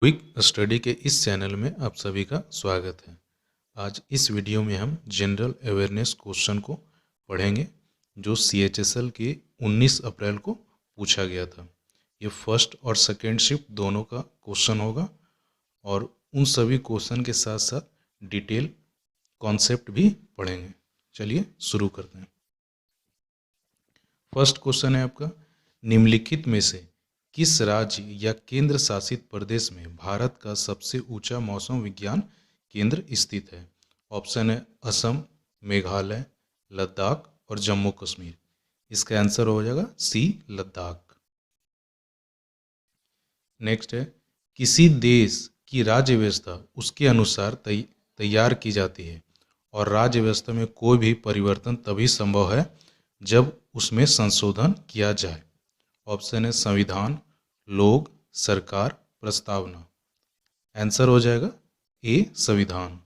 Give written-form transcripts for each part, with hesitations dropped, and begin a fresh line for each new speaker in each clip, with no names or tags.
Quick study के इस channel में आप सभी का स्वागत है। आज इस वीडियो में हम जनरल अवेयरनेस क्वेश्चन को पढ़ेंगे जो CHSL के 19 अप्रैल को पूछा गया था। ये फर्स्ट और सेकेंड शिफ्ट दोनों का क्वेश्चन होगा और उन सभी क्वेश्चन के साथ साथ डिटेल कॉन्सेप्ट भी पढ़ेंगे। चलिए शुरू करते हैं। फर्स्ट क्वेश्चन है आपका, निम्नलिखित में से किस राज्य या केंद्र शासित प्रदेश में भारत का सबसे ऊंचा मौसम विज्ञान केंद्र स्थित है? ऑप्शन है असम, मेघालय, लद्दाख और जम्मू कश्मीर। इसका आंसर हो जाएगा सी, लद्दाख। नेक्स्ट है, किसी देश की राज्य व्यवस्था उसके अनुसार तैयार की जाती है और राज्य व्यवस्था में कोई भी परिवर्तन तभी संभव है जब उसमें संशोधन किया जाए। ऑप्शन है संविधान, लोग, सरकार, प्रस्तावना। आंसर हो जाएगा ए, संविधान।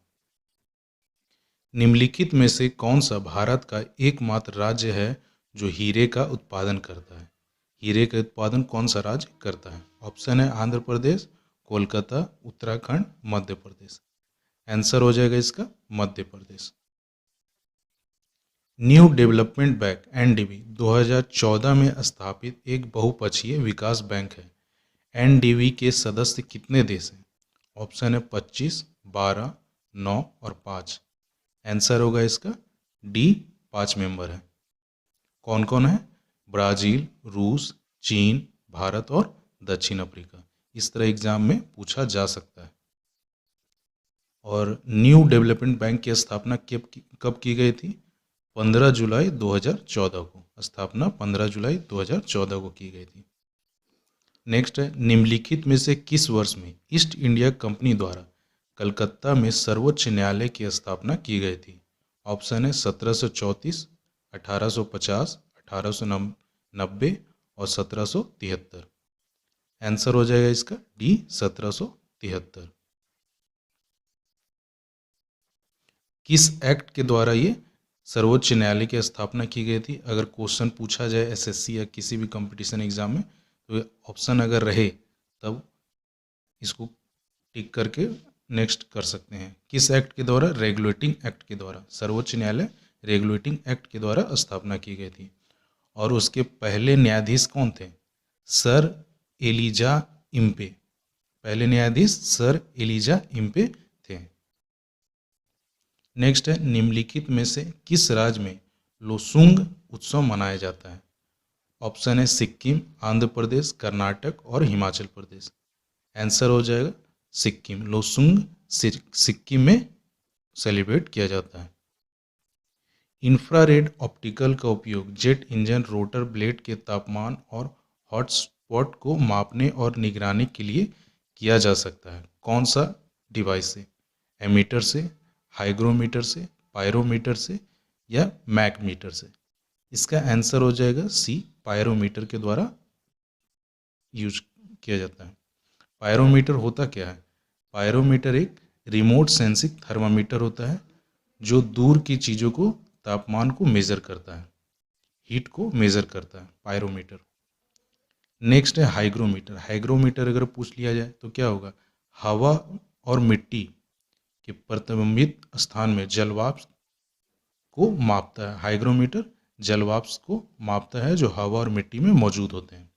निम्नलिखित में से कौन सा भारत का एकमात्र राज्य है जो हीरे का उत्पादन करता है? हीरे का उत्पादन कौन सा राज्य करता है? ऑप्शन है आंध्र प्रदेश, कोलकाता, उत्तराखंड, मध्य प्रदेश। आंसर हो जाएगा इसका Madhya Pradesh. New development bank NDB 2014 में स्थापित एक बहुपक्षीय विकास बैंक है। NDB के सदस्य कितने देश हैं? ऑप्शन है 25, 12, 9 और 5। आंसर होगा इसका डी, 5 मेंबर है। कौन कौन है? ब्राज़ील, रूस, चीन, भारत और दक्षिण अफ्रीका। इस तरह एग्जाम में पूछा जा सकता है। और न्यू डेवलपमेंट बैंक की स्थापना कब की गई थी? 15 जुलाई 2014 को। स्थापना 15 जुलाई 2014 को की गई थी। नेक्स्ट है, निम्नलिखित में से किस वर्ष में ईस्ट इंडिया कंपनी द्वारा कलकत्ता में सर्वोच्च न्यायालय की स्थापना की गई थी? ऑप्शन है 1734, 1850, 1890 और 1773। आंसर हो जाएगा इसका डी, 1773। किस एक्ट के द्वारा ये सर्वोच्च न्यायालय की स्थापना की गई थी? अगर क्वेश्चन पूछा जाए SSC या किसी भी कंपटीशन एग्जाम में तो ऑप्शन अगर रहे तब इसको टिक करके नेक्स्ट कर सकते हैं। किस एक्ट के द्वारा? रेगुलेटिंग एक्ट के द्वारा। सर्वोच्च न्यायालय रेगुलेटिंग एक्ट के द्वारा स्थापना की गई थी। और उसके पहले न्यायाधीश कौन थे? Sir Elijah Impey. पहले न्यायाधीश सर एलिजा इम्पे थे। नेक्स्ट है, निम्नलिखित में से किस राज्य में लोसुंग उत्सव मनाया जाता है? ऑप्शन है सिक्किम, आंध्र प्रदेश, कर्नाटक और हिमाचल प्रदेश। आंसर हो जाएगा सिक्किम। लोसुंग सिक्किम में सेलिब्रेट किया जाता है। इंफ्रारेड ऑप्टिकल का उपयोग जेट इंजन रोटर ब्लेड के तापमान और हॉट स्पॉट को मापने और निगरानी के लिए किया जा सकता है। कौन सा डिवाइस से? एमीटर से, हाइग्रोमीटर से, पायरोमीटर से या मैकमीटर से? इसका आंसर हो जाएगा सी, पायरोमीटर के द्वारा यूज किया जाता है। पायरोमीटर होता क्या है? पायरोमीटर एक रिमोट सेंसिंग थर्मामीटर होता है जो दूर की चीज़ों को, तापमान को मेज़र करता है, हीट को मेज़र करता है, पायरोमीटर। नेक्स्ट है हाइग्रोमीटर। हाइग्रोमीटर अगर पूछ लिया जाए तो क्या होगा? हवा और मिट्टी के प्रतिबिंबित स्थान में जलवाष्प को मापता है। हाइग्रोमीटर जलवाष्प को मापता है जो हवा और मिट्टी में मौजूद होते हैं।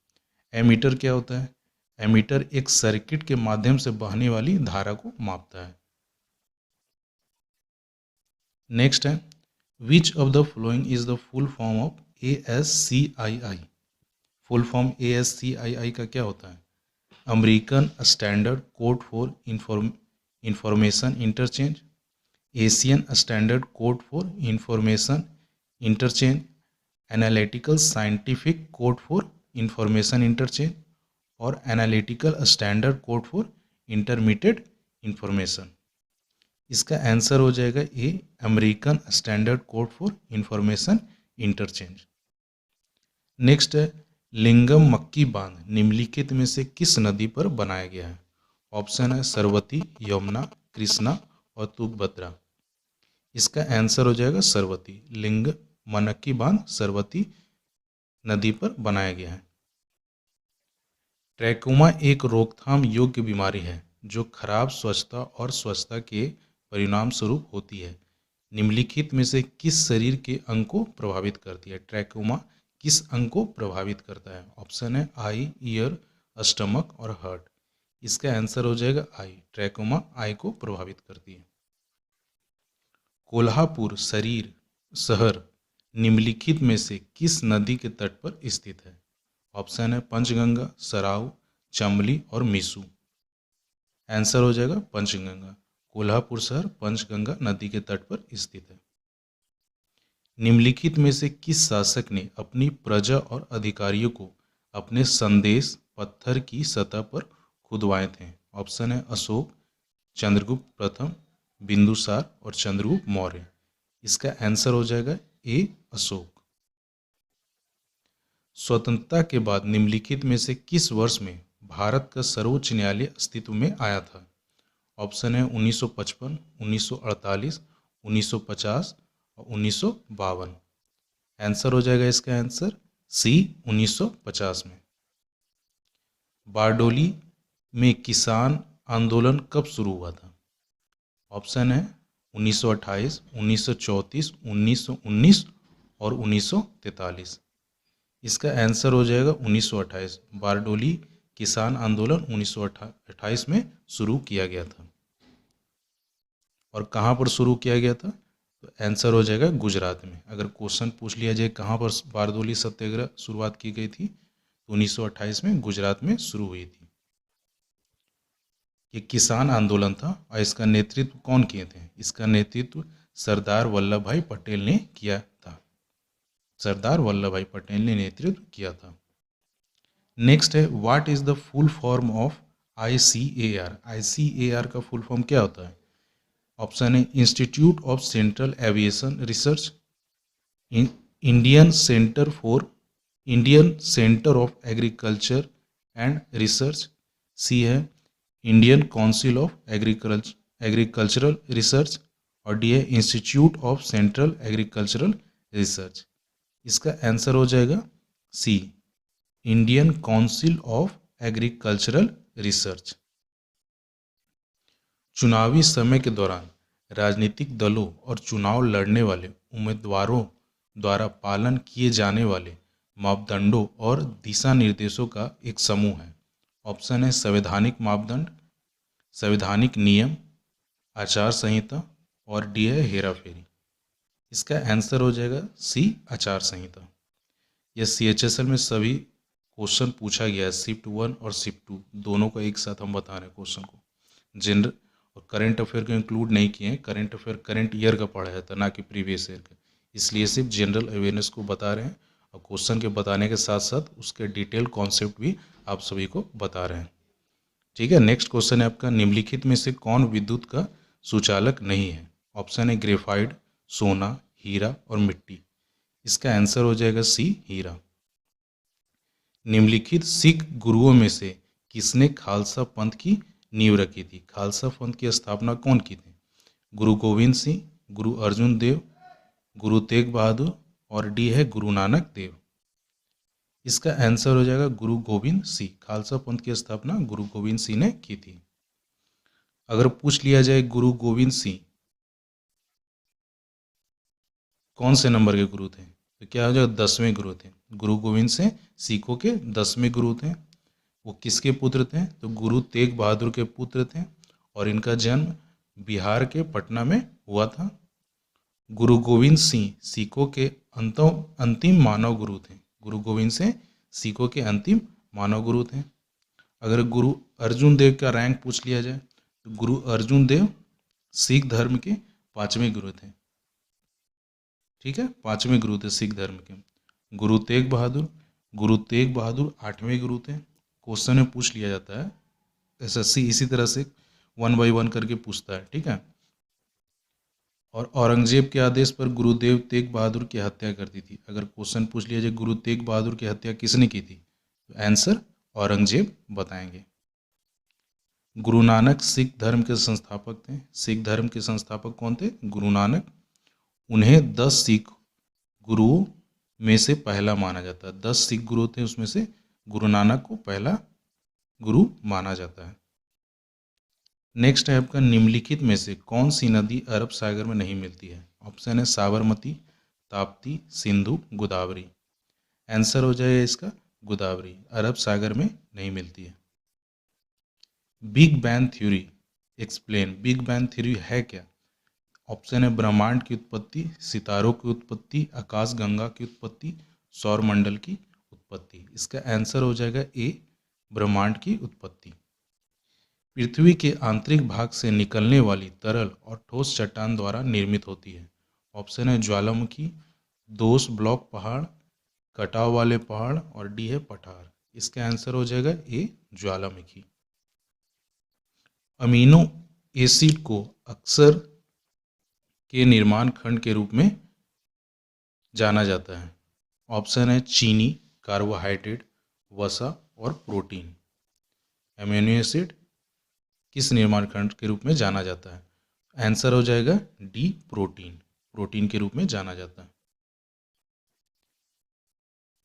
एमीटर क्या होता है? एमीटर एक सर्किट के माध्यम से बहने वाली धारा को मापता है। नेक्स्ट है, which of the following is the full form of ASCII? Full form ASCII का क्या होता है? American standard code for information interchange, Asian standard code for information interchange, analytical scientific code for information interchange और analytical standard code for intermediate information. इसका answer हो जाएगा A, American standard code for information interchange. Next है, लिंगम मक्की बांध निम्नलिखित में से किस नदी पर बनाया गया है? ऑप्शन है सरवती, यमुना, कृष्णा और तुंगभद्रा। इसका आंसर हो जाएगा सरवती। लिंगमनक्की बांध सरवती नदी पर बनाया गया है। ट्रैकोमा एक रोकथाम योग्य बीमारी है जो खराब स्वच्छता और स्वच्छता के परिणाम स्वरूप होती है। निम्नलिखित में से किस शरीर के अंग को प्रभावित करती है? ट्रैकोमा किस अंग को प्रभावित करता है? ऑप्शन है आई, ईयर, स्टमक और हार्ट। इसका आंसर हो जाएगा आई। ट्रैकोमा आई को प्रभावित करती है। कोल्हापुर शहर निम्नलिखित में से किस नदी के तट पर स्थित है? ऑप्शन है पंचगंगा, सराव, चंबली और मीसू। आंसर हो जाएगा पंचगंगा। कोल्हापुर शहर पंचगंगा नदी के तट पर स्थित है। निम्नलिखित में से किस शासक ने अपनी प्रजा और अधिकारियों को अपने संदेश पत्थर की सतह पर खुदवाए थे? ऑप्शन है अशोक, चंद्रगुप्त प्रथम, बिंदुसार और चंद्रगुप्त मौर्य। इसका आंसर हो जाएगा ए, अशोक। स्वतंत्रता के बाद निम्नलिखित में से किस वर्ष में भारत का सर्वोच्च न्यायालय अस्तित्व में आया था? ऑप्शन है 1955, 1948, 1950 और 1952। आंसर हो जाएगा इसका आंसर सी, 1950 में। बारडोली में किसान आंदोलन कब शुरू हुआ था? ऑप्शन है 1928, 1934, 1919 और 1943। इसका आंसर हो जाएगा 1928। बारडोली किसान आंदोलन 1928 में शुरू किया गया था। और कहाँ पर शुरू किया गया था? तो आंसर हो जाएगा गुजरात में। अगर क्वेश्चन पूछ लिया जाए कहाँ पर बारडोली सत्याग्रह शुरुआत की गई थी, तो 1928 में गुजरात में शुरू हुई थी। ये किसान आंदोलन था और इसका नेतृत्व कौन किए थे? इसका नेतृत्व सरदार वल्लभ भाई पटेल ने किया था। सरदार वल्लभ भाई पटेल ने नेतृत्व किया था। नेक्स्ट है what is the full form of ICAR? ICAR का फुल फॉर्म क्या होता है? ऑप्शन है institute of central aviation research, Indian centre of agriculture and research, C है Indian council of agricultural research और डी है institute of central agricultural research. इसका answer हो जाएगा C, Indian council of agricultural research. चुनावी समय के दौरान राजनीतिक दलों और चुनाव लड़ने वाले उम्मीदवारों द्वारा पालन किए जाने वाले मापदंडों और दिशा निर्देशों का एक समूह है। ऑप्शन है संवैधानिक मापदंड, संवैधानिक नियम, आचार संहिता और डी है हेराफेरी। इसका आंसर हो जाएगा सी, आचार संहिता। यह CHSL में सभी क्वेश्चन पूछा गया है, शिफ्ट 1 और शिफ्ट 2 दोनों का एक साथ हम बता रहे हैं क्वेश्चन को। जनरल और करंट अफेयर को इंक्लूड नहीं किए हैं। करंट अफेयर करंट ईयर का पढ़ा जाता है, ना कि प्रीवियस ईयर का, इसलिए सिर्फ जनरल अवेयरनेस को बता रहे हैं और क्वेश्चन के बताने के साथ साथ उसके डिटेल कॉन्सेप्ट भी आप सभी को बता रहे हैं। ठीक है, नेक्स्ट क्वेश्चन है आपका, निम्नलिखित में से कौन विद्युत का सुचालक नहीं है? ऑप्शन है ग्रेफाइट, सोना, हीरा और मिट्टी। इसका आंसर हो जाएगा सी, हीरा। निम्नलिखित सिख गुरुओं में से किसने खालसा पंथ की नींव रखी थी? खालसा पंथ की स्थापना कौन की थी? गुरु गोविंद सिंह, गुरु अर्जुन देव, गुरु तेग बहादुर और डी है गुरु नानक देव। इसका आंसर हो जाएगा गुरु गोविंद सिंह। खालसा पंथ की स्थापना गुरु गोविंद सिंह ने की थी। अगर पूछ लिया जाए गुरु गोविंद सिंह कौन से नंबर के गुरु थे, तो क्या हो जाएगा 10वें गुरु थे। गुरु गोविंद सिंह सिखों के 10वें गुरु थे। वो किसके पुत्र थे? तो गुरु तेग बहादुर के पुत्र थे और इनका जन्म बिहार के पटना में हुआ था। गुरु गोविंद सिंह सिखों के अंतिम मानव गुरु थे। गुरु गोविंद सिंह सिखों के अंतिम मानव गुरु थे। अगर गुरु अर्जुन देव का रैंक पूछ लिया जाए तो गुरु अर्जुन देव सिख धर्म के 5वें गुरु थे। ठीक है, 5वें गुरु थे सिख धर्म के। गुरु तेग बहादुर 8वें गुरु थे। क्वेश्चन में पूछ लिया जाता है, SSC इसी तरह से 1 by 1 करके पूछता है। ठीक है, और औरंगजेब के आदेश पर गुरुदेव तेग बहादुर की हत्या कर दी थी। अगर क्वेश्चन पूछ लिया जाए गुरु तेग बहादुर की हत्या किसने की थी, तो आंसर औरंगजेब बताएंगे। गुरु नानक सिख धर्म के संस्थापक थे। सिख धर्म के संस्थापक कौन थे? गुरु नानक। उन्हें 10 सिख गुरुओं में से पहला माना जाता है। 10 सिख गुरु थे, उसमें से गुरु नानक को पहला गुरु माना जाता है। नेक्स्ट है आपका, निम्नलिखित में से कौन सी नदी अरब सागर में नहीं मिलती है? ऑप्शन है साबरमती, ताप्ती, सिंधु, गोदावरी। आंसर हो जाएगा इसका गोदावरी, अरब सागर में नहीं मिलती है। Big bang theory explain, big bang theory है क्या? ऑप्शन है ब्रह्मांड की उत्पत्ति, सितारों की उत्पत्ति, आकाशगंगा की उत्पत्ति, सौरमंडल की उत्पत्ति। इसका आंसर हो जाएगा ए, ब्रह्मांड की उत्पत्ति। पृथ्वी के आंतरिक भाग से निकलने वाली तरल और ठोस चट्टान द्वारा निर्मित होती है। ऑप्शन है ज्वालामुखी, दोष ब्लॉक पहाड़, कटाव वाले पहाड़, और डी है पठार। इसका आंसर हो जाएगा ए, ज्वालामुखी। अमीनो एसिड को अक्सर के निर्माण खंड के रूप में जाना जाता है। ऑप्शन है चीनी, कार्बोहाइड्रेट, वसा और प्रोटीन। अमीनो एसिड किस निर्माण खंड के रूप में जाना जाता है? आंसर हो जाएगा डी, प्रोटीन, प्रोटीन के रूप में जाना जाता है।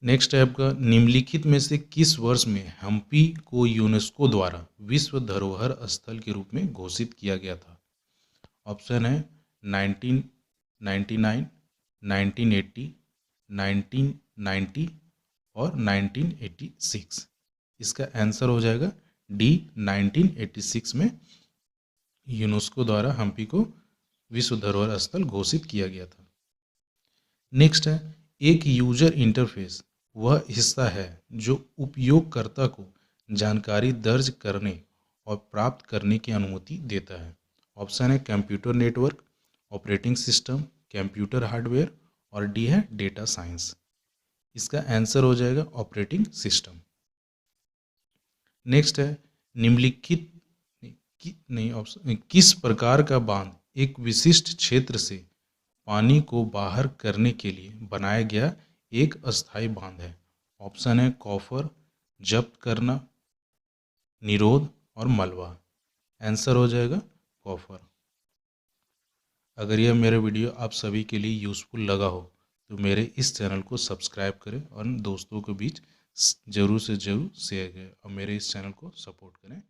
नेक्स्ट है आपका, निम्नलिखित में से किस वर्ष में हम्पी को यूनेस्को द्वारा विश्व धरोहर स्थल के रूप में घोषित किया गया था? ऑप्शन है 1999, 1980, 1990 और 1986। इसका आंसर हो जाएगा डी, 1986 में यूनेस्को द्वारा हम्पी को विश्व धरोहर स्थल घोषित किया गया था। नेक्स्ट है, एक यूजर इंटरफेस वह हिस्सा है जो उपयोगकर्ता को जानकारी दर्ज करने और प्राप्त करने की अनुमति देता है। ऑप्शन है computer network, operating system, computer hardware, और डी है डेटा साइंस। इसका आंसर हो जाएगा ऑपरेटिंग सिस्टम। नेक्स्ट है, निम्नलिखित किस प्रकार का बांध एक विशिष्ट क्षेत्र से पानी को बाहर करने के लिए बनाया गया एक अस्थायी बांध है? ऑप्शन है कॉफर, जब्त करना, निरोध और मलबा। आंसर हो जाएगा कॉफर। अगर यह मेरा वीडियो आप सभी के लिए यूज़फुल लगा हो तो मेरे इस चैनल को सब्सक्राइब करें और दोस्तों के बीच ज़रूर से ज़रूर शेयर करें और मेरे इस चैनल को सपोर्ट करें।